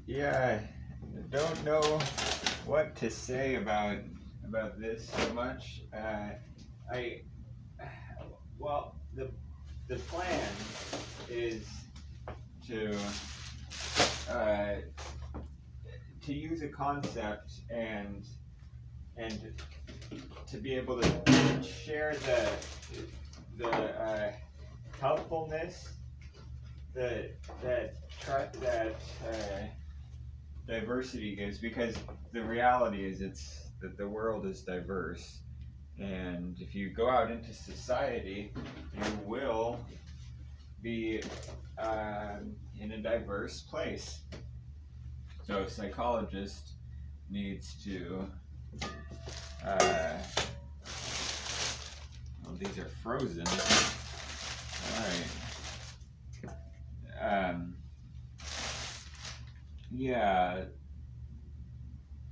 Yeah, I don't know what to say about this so much. I well, the plan is to uh, to use a concept and to be able to share the helpfulness that diversity gives, because the reality is it's that the world is diverse, and if you go out into society you will be in a diverse place. So a psychologist needs to well, these are frozen. Alright. Yeah,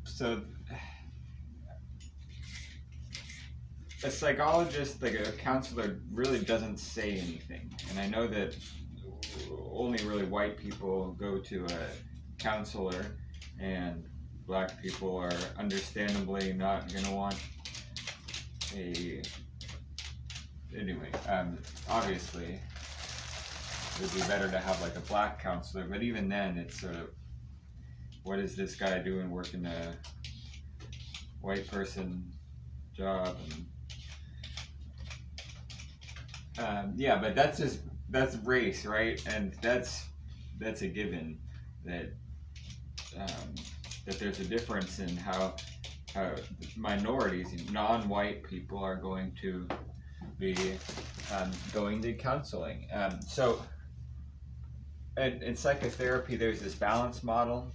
so a psychologist, like a counselor, really doesn't say anything. And I know that only really white people go to a counselor, and black people are understandably not going to want a. Anyway, obviously, it would be better to have like a black counselor, but even then, it's sort of, what is this guy doing working a white person job? And yeah, but that's race, right? And that's a given that that there's a difference in how minorities, non-white people, are going to be going to counseling. So in psychotherapy, there's this balance model,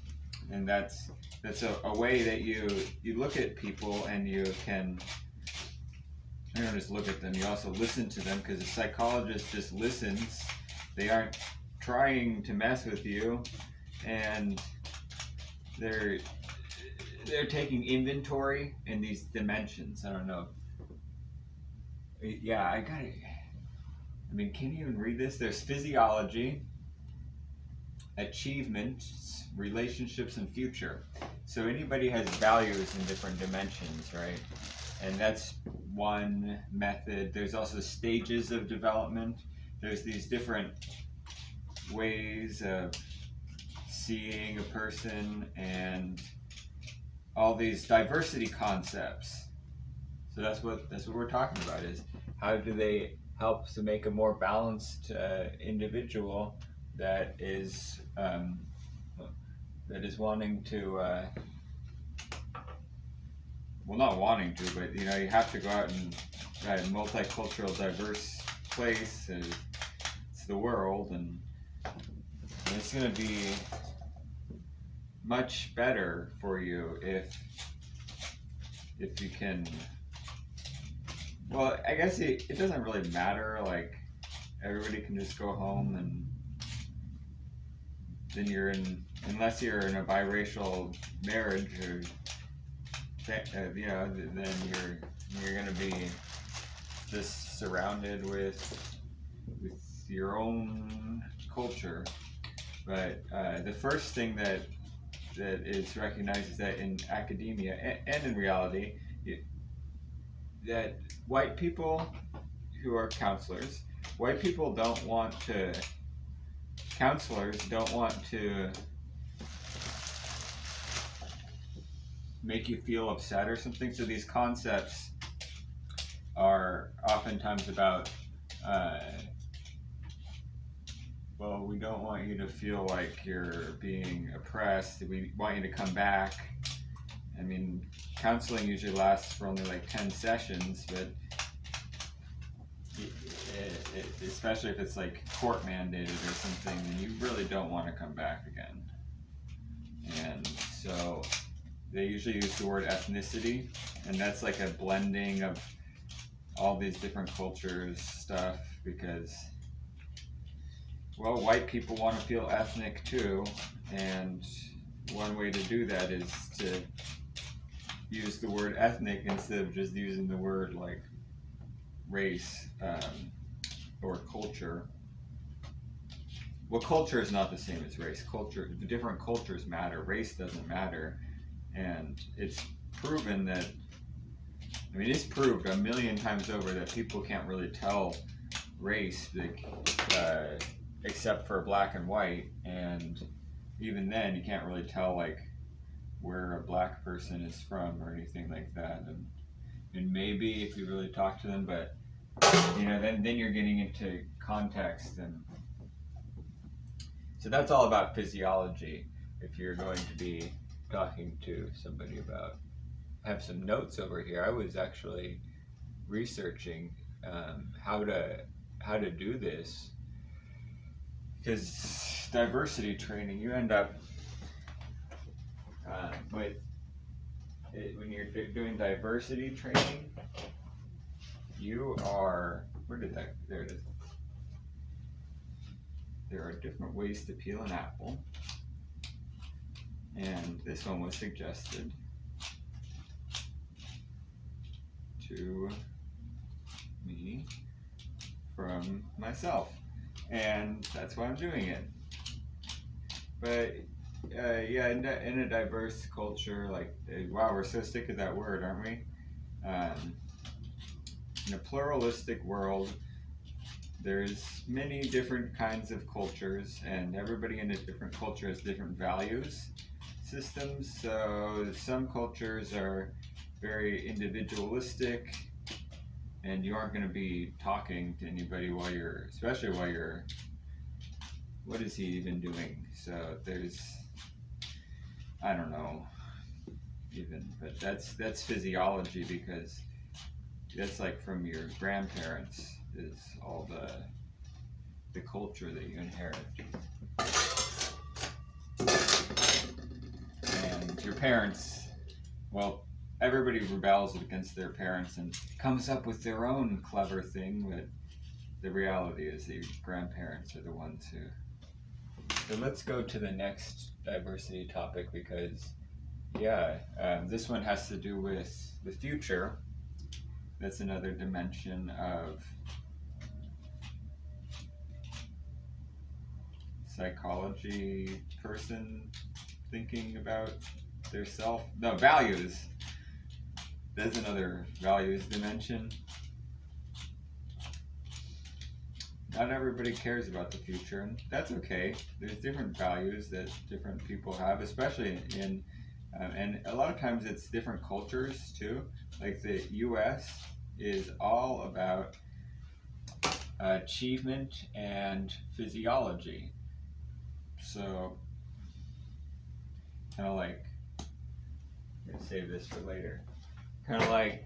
and that's a way that you look at people and you don't just look at them, you also listen to them, because a psychologist just listens. They aren't trying to mess with you, and they're taking inventory in these dimensions. I don't know. Yeah, I got it. I mean, can you even read this? There's physiology, achievements, relationships, and future. So anybody has values in different dimensions, right? And that's one method. There's also stages of development. There's these different ways of seeing a person, and all these diversity concepts. So that's what we're talking about, is how do they help to make a more balanced individual that is wanting to well, not wanting to, but you have to go out and a multicultural, diverse place. It's the world, and it's going to be much better for you if you can. Well, I guess it doesn't really matter. Like, everybody can just go home, and then unless you're in a biracial marriage, or then you're gonna be just surrounded with your own culture. But the first thing that is recognized is that in academia and in reality, that white people who are counselors, counselors don't want to make you feel upset or something. So these concepts are oftentimes about, well, we don't want you to feel like you're being oppressed. We want you to come back. I mean, counseling usually lasts for only like 10 sessions, but especially if it's like court mandated or something, then you really don't want to come back again. And so they usually use the word ethnicity, and that's like a blending of all these different cultures stuff, because, well, white people want to feel ethnic too, and one way to do that is to use the word ethnic instead of just using the word like race or culture. well, culture is not the same as race. Culture, the different cultures matter. Race doesn't matter, and it's proven that. I mean, it's proved a million times over that people can't really tell race, like, except for black and white, and even then, you can't really tell like where a black person is from or anything like that. And maybe if you really talk to them, but then you're getting into context, and so that's all about physiology. If you're going to be talking to somebody about, I have some notes over here. I was actually researching how to do this, because diversity training, you end up when you're doing diversity training, you are, there it is. There are different ways to peel an apple, and this one was suggested to me from myself, and that's why I'm doing it. But yeah, in a diverse culture, like, wow, we're so sick of that word, aren't we? In a pluralistic world, there's many different kinds of cultures, and everybody in a different culture has different values systems. So some cultures are very individualistic, and you aren't going to be talking to anybody especially while you're, what is he even doing? So there's, I don't know, but that's physiology, because that's like from your grandparents, is all the culture that you inherit. And your parents, well, everybody rebels against their parents and comes up with their own clever thing, but the reality is the grandparents are the ones who. So let's go to the next diversity topic, because this one has to do with the future. That's another dimension of psychology, person thinking about their values. There's another values dimension. Not everybody cares about the future, and that's okay. There's different values that different people have, especially in and a lot of times it's different cultures too. Like the US is all about achievement and physiology. So kind of like, I'm gonna save this for later. Kind of like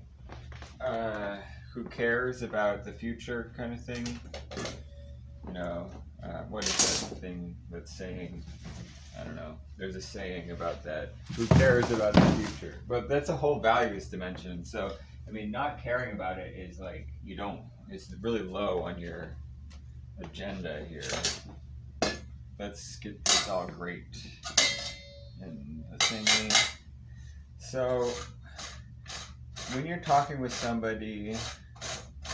who cares about the future kind of thing. What is that thing that's saying? I don't know. There's a saying about that. Who cares about the future? But that's a whole values dimension. So, I mean, not caring about it is like, it's really low on your agenda here. Let's get this all great and the thingy. So, when you're talking with somebody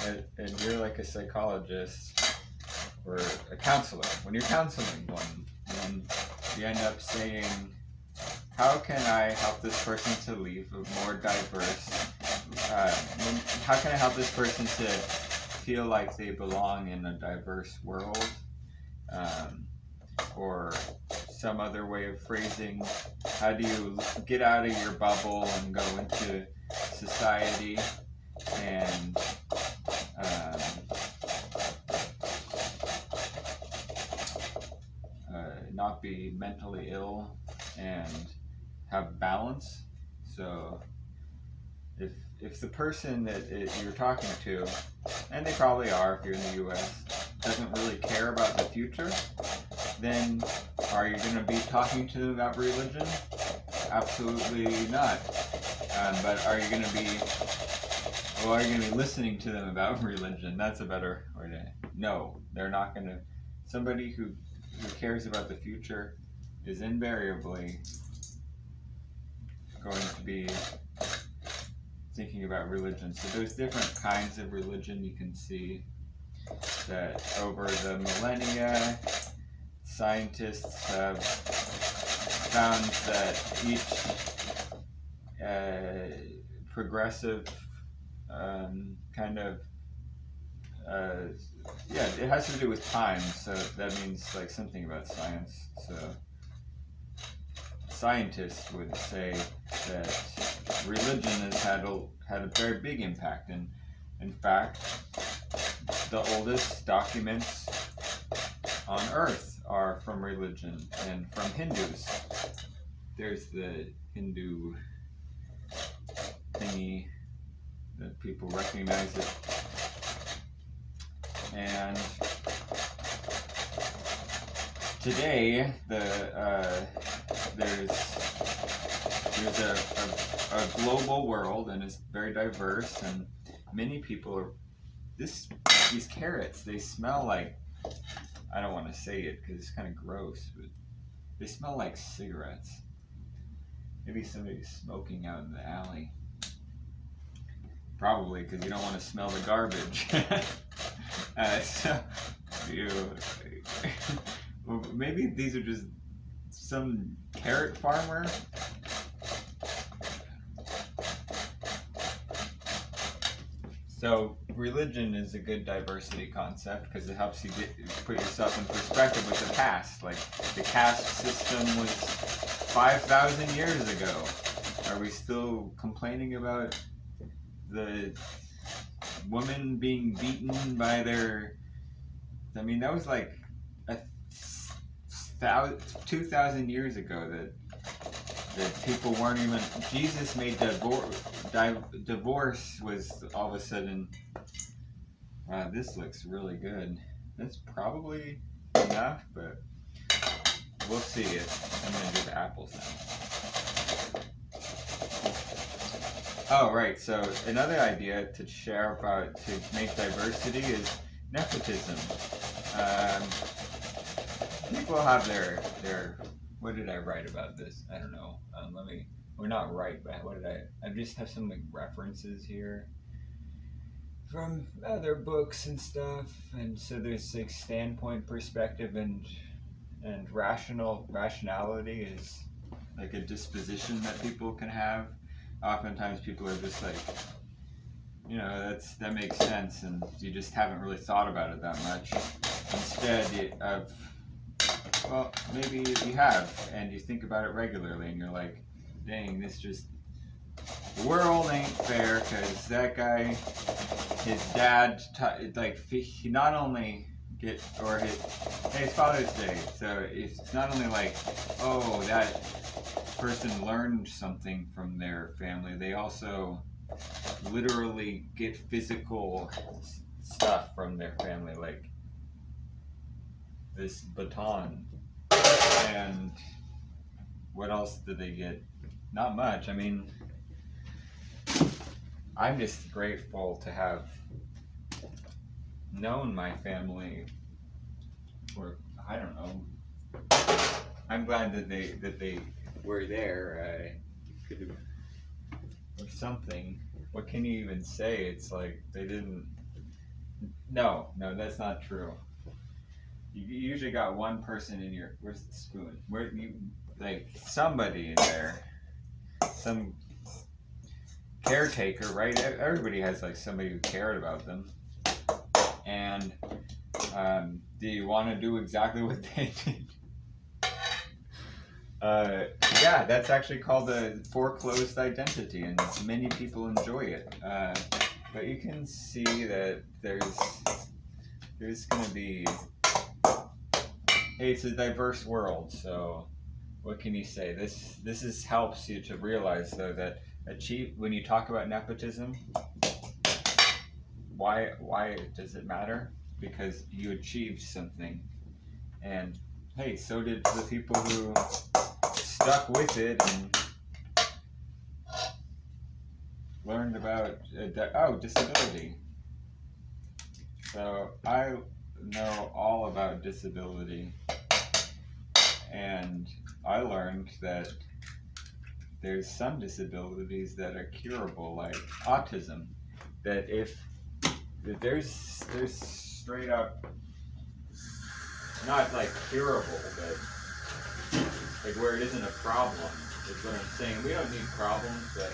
and you're like a psychologist or a counselor, when you're counseling one, and you end up saying, how can I help this person to live a more diverse, how can I help this person to feel like they belong in a diverse world, or some other way of phrasing, how do you get out of your bubble and go into society and not be mentally ill and have balance. So if the person that you're talking to, and they probably are if you're in the US, doesn't really care about the future, then are you going to be talking to them about religion? Absolutely not. But are you going to be listening to them about religion? That's a better way to. No, they're not going to. Somebody who cares about the future is invariably going to be thinking about religion. So there's different kinds of religion you can see that over the millennia, scientists have found that each progressive kind of it has to do with time, so that means like something about science. So scientists would say that religion has had a very big impact, and in fact, the oldest documents on Earth are from religion and from Hindus. There's the Hindu thingy that people recognize it. And today, there's a global world, and it's very diverse, and many people are these carrots. They smell like, I don't want to say it because it's kind of gross, but they smell like cigarettes. Maybe somebody's smoking out in the alley. Probably because you don't want to smell the garbage. Well, maybe these are just some carrot farmer. So religion is a good diversity concept because it helps you put yourself in perspective with the past. Like the caste system was 5,000 years ago. Are we still complaining about the women being beaten by their? I mean, that was like 2,000 years ago that people weren't even. Jesus made divorce was all of a sudden. Wow, this looks really good. That's probably enough, but we'll see it. I'm gonna do the apples now. Oh, right. So another idea to share about to make diversity is nepotism. People have their. What did I write about this? I don't know. Or not write, but what did I just have some like references here from other books and stuff. And so there's like standpoint, perspective, and rationality is like a disposition that people can have. Oftentimes people are just like, that makes sense, and you just haven't really thought about it that much. Instead of, well, maybe you have, and you think about it regularly, and you're like, dang, the world ain't fair, because that guy, his dad, he not only it's Father's Day, so it's not only like, oh, that person learned something from their family, they also literally get physical stuff from their family, like this baton. And what else did they get? Not much. I mean, I'm just grateful to have known my family, or I don't know. I'm glad that they were there. Or something. What can you even say? It's like they didn't. No, that's not true. You usually got one person in your. Where's the spoon? Where you like somebody in there, some caretaker, right? Everybody has like somebody who cared about them. And do you want to do exactly what they did? Yeah, that's actually called a foreclosed identity, and many people enjoy it. But you can see that there's going to be. Hey, it's a diverse world, so what can you say? This helps you to realize though that when you talk about nepotism, why does it matter? Because you achieved something, and hey, so did the people who stuck with it and learned about disability. So I know all about disability, and I learned that there's some disabilities that are curable, like autism. That if there's straight up, not like curable, but like where it isn't a problem is what I'm saying. We don't need problems, but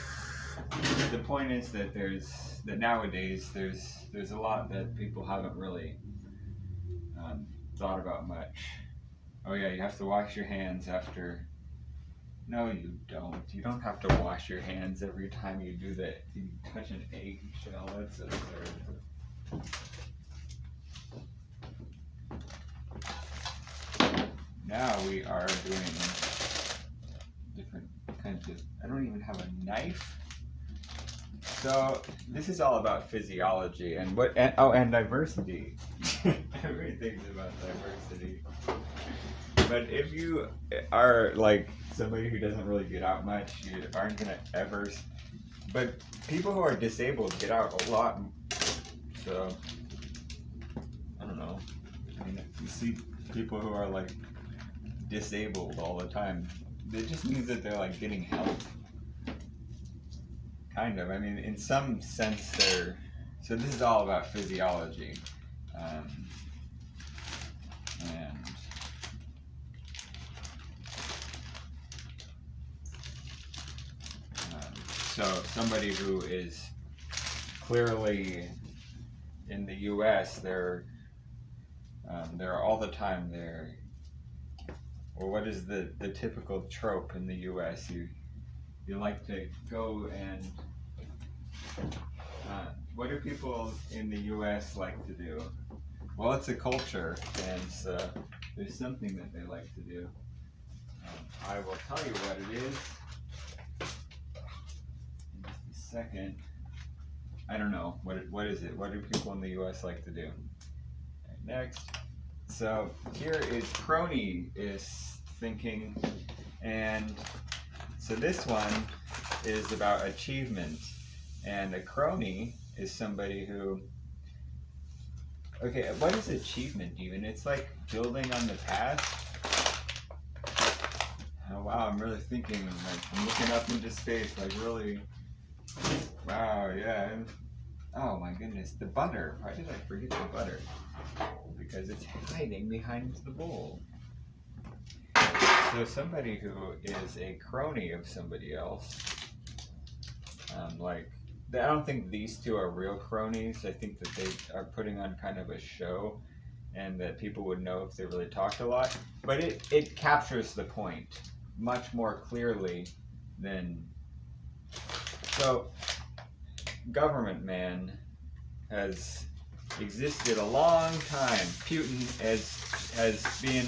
the point is that nowadays there's a lot that people haven't really thought about much. Oh yeah, you have to wash your hands after. No, you don't. You don't have to wash your hands every time you do that. You touch an eggshell. That's absurd. Now we are doing different kinds of. I don't even have a knife. So this is all about physiology and and diversity. Everything's about diversity. But if you are like somebody who doesn't really get out much, you aren't gonna ever. But people who are disabled get out a lot. So I don't know. I mean, if you see people who are like disabled all the time, it just means that they're like getting help. Kind of. I mean, in some sense, they're. So this is all about physiology, and so somebody who is clearly in the U.S., they're all the time there. Or what is the typical trope in the U.S.? You like to go and what do people in the U.S. like to do? Well, it's a culture, and so there's something that they like to do. I will tell you what it is in just a second. I don't know. What is it? What do people in the U.S. like to do? Okay, next. So here is crony is thinking, and so this one is about achievement, and a crony is somebody who. Okay, what is achievement even? It's like building on the past. Oh wow, I'm really thinking. Like I'm looking up into space. Like really. Wow, yeah. Oh my goodness, the butter. Why did I forget the butter? Because it's hiding behind the bowl. So somebody who is a crony of somebody else, like, I don't think these two are real cronies. I think that they are putting on kind of a show, and that people would know if they really talked a lot. But it captures the point much more clearly than. So, government man has existed a long time. Putin has been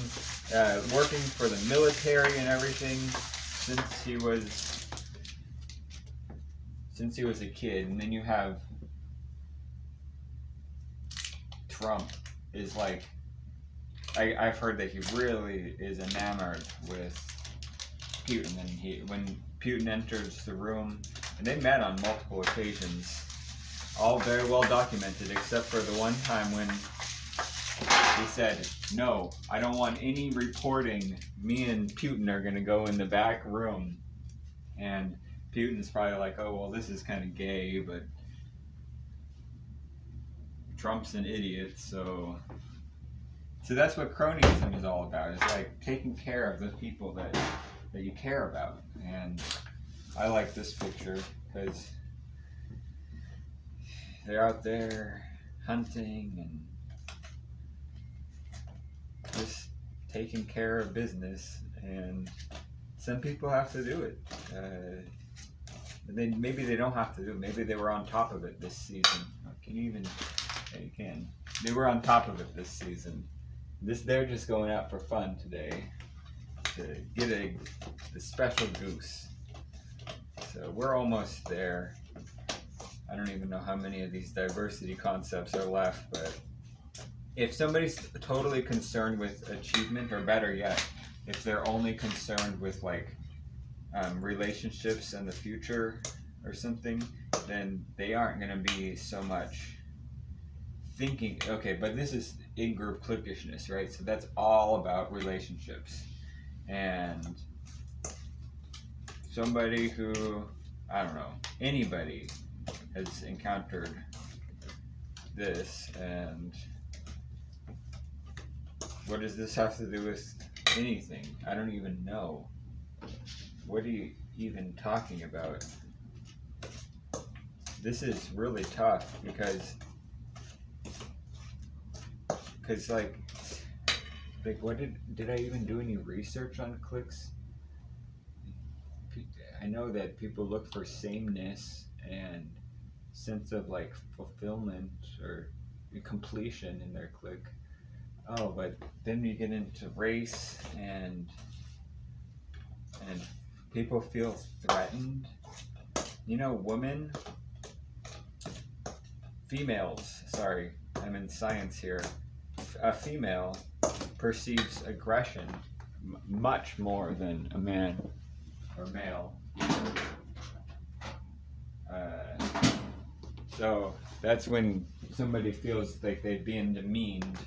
working for the military and everything since he was a kid. And then you have Trump is like, I've heard that he really is enamored with Putin, and when Putin enters the room, and they met on multiple occasions, all very well documented, except for the one time when he said, "No, I don't want any reporting. Me and Putin are going to go in the back room." And Putin's probably like, "Oh, well, this is kind of gay, but Trump's an idiot, so that's what cronyism is all about. It's like taking care of the people that you care about." And I like this picture because they're out there hunting and just taking care of business, and some people have to do it. Maybe they don't have to do it. Maybe they were on top of it this season. Can you even? Yeah, you can. They were on top of it this season. They're just going out for fun today to get a special goose. So we're almost there. I don't even know how many of these diversity concepts are left, but if somebody's totally concerned with achievement, or better yet, if they're only concerned with like relationships and the future or something, then they aren't going to be so much thinking, okay, but this is in-group cliquishness, right? So that's all about relationships. And somebody who, I don't know, anybody has encountered this, and What does this have to do with anything? I don't even know. What are you even talking about? This is really tough because like what did I even do any research on clicks? I know that people look for sameness and sense of like fulfillment or completion in their click. Oh, but then you get into race and people feel threatened. You know, females, sorry, I'm in science here. A female perceives aggression much more than a man or male. So that's when somebody feels like they're being demeaned.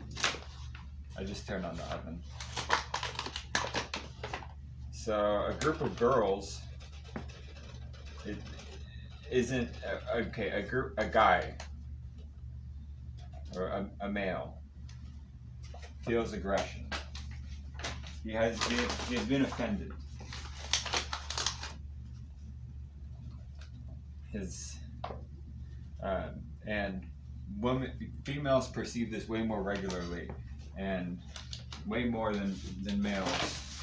I just turned on the oven. So a group of girls, it isn't okay. A guy or a male feels aggression. He has been offended. And females perceive this way more regularly and way more than males.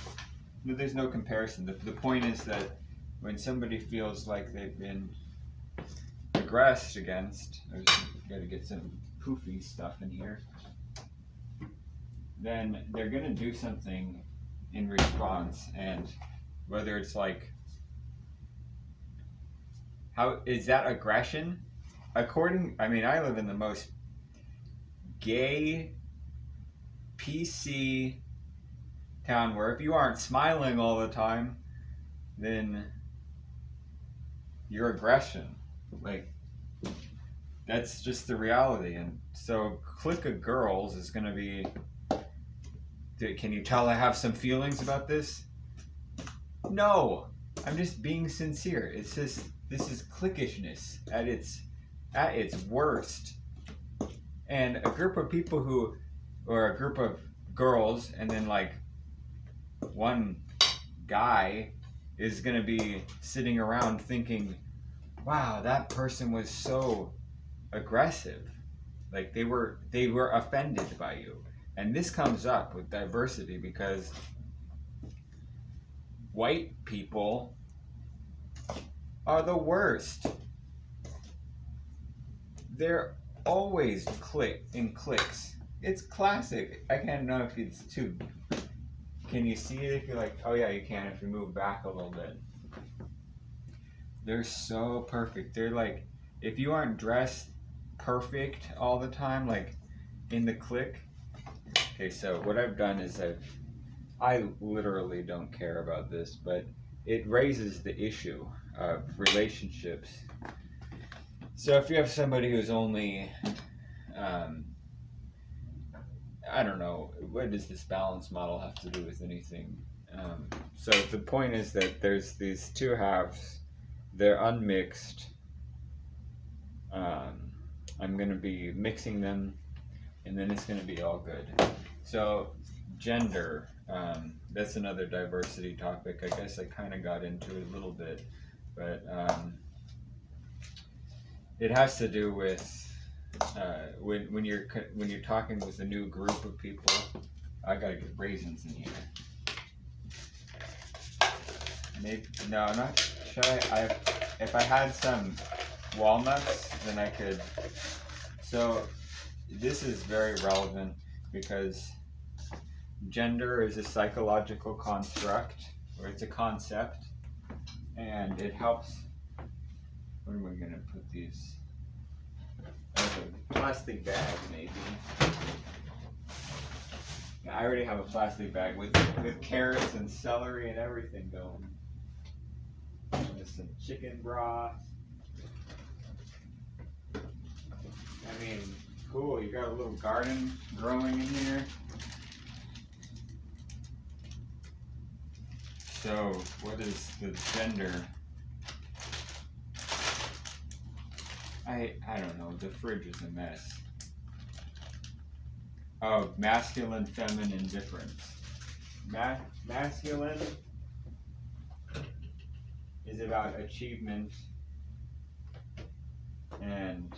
There's no comparison. The point is that when somebody feels like they've been aggressed against, I gotta get some poofy stuff in here, then they're gonna do something in response, and whether it's like, how is that aggression? I live in the most gay, PC town where if you aren't smiling all the time, then you're aggression. Like, that's just the reality. And so clique of girls is going to be, can you tell I have some feelings about this? No, I'm just being sincere. It's just, this is cliquishness at its worst. And a group of people or a group of girls, and then like one guy is going to be sitting around thinking, wow, that person was so aggressive. Like they were offended by you. And this comes up with diversity because white people are the worst. They're always in cliques. It's classic. I can't know if it's too. Can you see it if you're like, oh yeah, you can if you move back a little bit. They're so perfect. They're like, if you aren't dressed perfect all the time, like in the clique. Okay, so what I've done is I literally don't care about this, but it raises the issue of relationships. So if you have somebody who's only, I don't know, what does this balance model have to do with anything? So the point is that there's these two halves. They're unmixed. I'm going to be mixing them, and then it's going to be all good. So gender, that's another diversity topic. I guess I kind of got into it a little bit, but it has to do with when you're talking with a new group of people. I gotta get raisins in here. Maybe no, not. Should I? If I had some walnuts, then I could. So this is very relevant because gender is a psychological construct, or it's a concept, and it helps. Where am I gonna put these? A plastic bag, maybe. Yeah, I already have a plastic bag with carrots and celery and everything going. With some chicken broth. I mean, cool. You got a little garden growing in here. So, what is the gender? I don't know. The fridge is a mess. Oh, masculine, feminine difference. Masculine is about achievement, and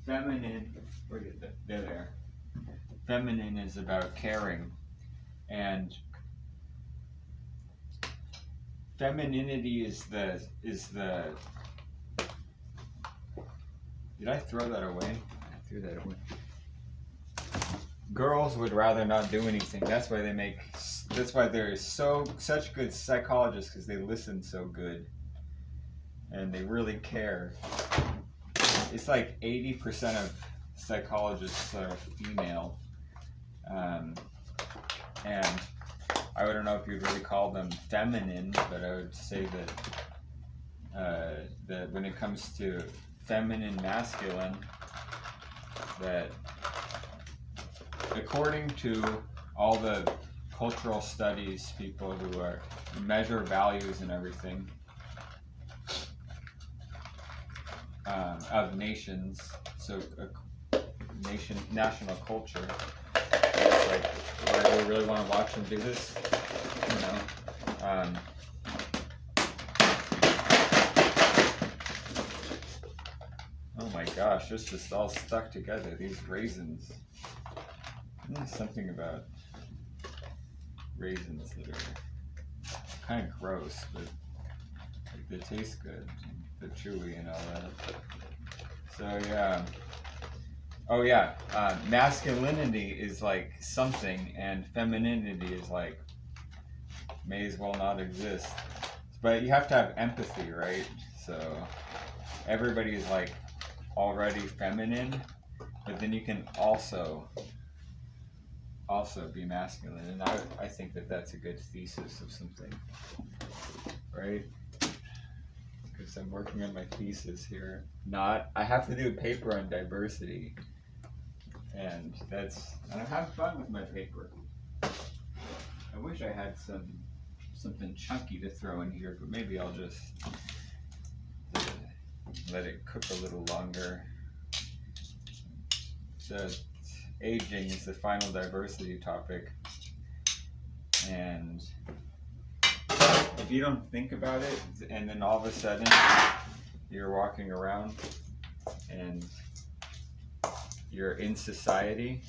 feminine, where did they're there. Feminine is about caring, and femininity is the. Did I throw that away? I threw that away. Girls would rather not do anything. That's why they're such good psychologists, because they listen so good and they really care. It's like 80% of psychologists are female, and I don't know if you'd really call them feminine, but I would say that when it comes to feminine, masculine, that according to all the cultural studies, people who measure values and everything of nations, so national culture, it's like, do we really want to watch them do this? You know. Oh my gosh, this just all stuck together, these raisins. There's something about raisins that are kind of gross, but like, they taste good. They're chewy and all that. So yeah. Oh yeah, masculinity is like something, and femininity is like may as well not exist. But you have to have empathy, right? So everybody's like already feminine, but then you can also be masculine, and I think that that's a good thesis of something, right? Because I'm working on my thesis here. I have to do a paper on diversity, and I'm having fun with my paper. I wish I had something chunky to throw in here, but maybe I'll just let it cook a little longer. So aging is the final diversity topic, and if you don't think about it, and then all of a sudden you're walking around and you're in society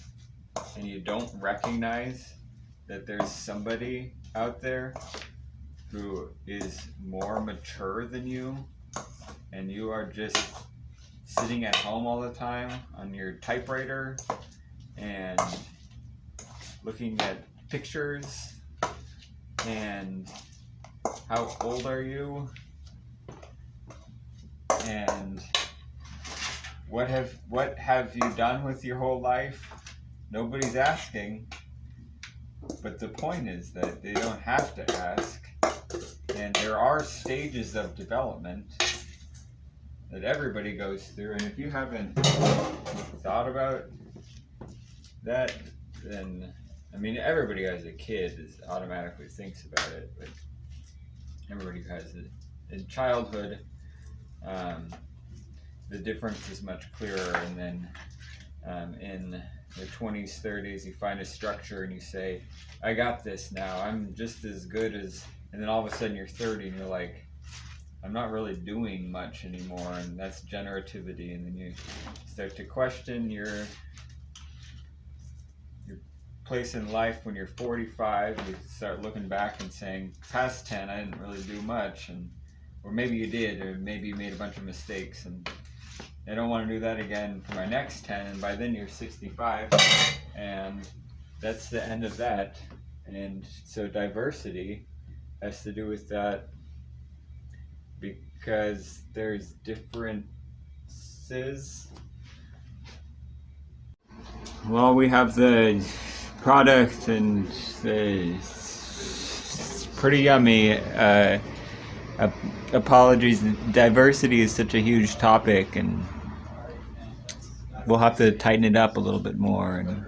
and you don't recognize that there's somebody out there who is more mature than you, and you are just sitting at home all the time on your typewriter and looking at pictures, and how old are you, and what have you done with your whole life? Nobody's asking, but the point is that they don't have to ask, and there are stages of development that everybody goes through, and if you haven't thought about that, then I mean, everybody as a kid automatically thinks about it, but everybody who has it in childhood, the difference is much clearer, and then in your 20s, 30s, you find a structure and you say, I got this now, I'm just as good as, and then all of a sudden you're 30 and you're like, I'm not really doing much anymore, and that's generativity, and then you start to question your place in life. When you're 45, you start looking back and saying, past 10, I didn't really do much, or maybe you did, or maybe you made a bunch of mistakes, and I don't want to do that again for my next 10, and by then you're 65, and that's the end of that. And so diversity has to do with that, because there's differences. Well, we have the product, and it's pretty yummy. Apologies, diversity is such a huge topic, and we'll have to tighten it up a little bit more. And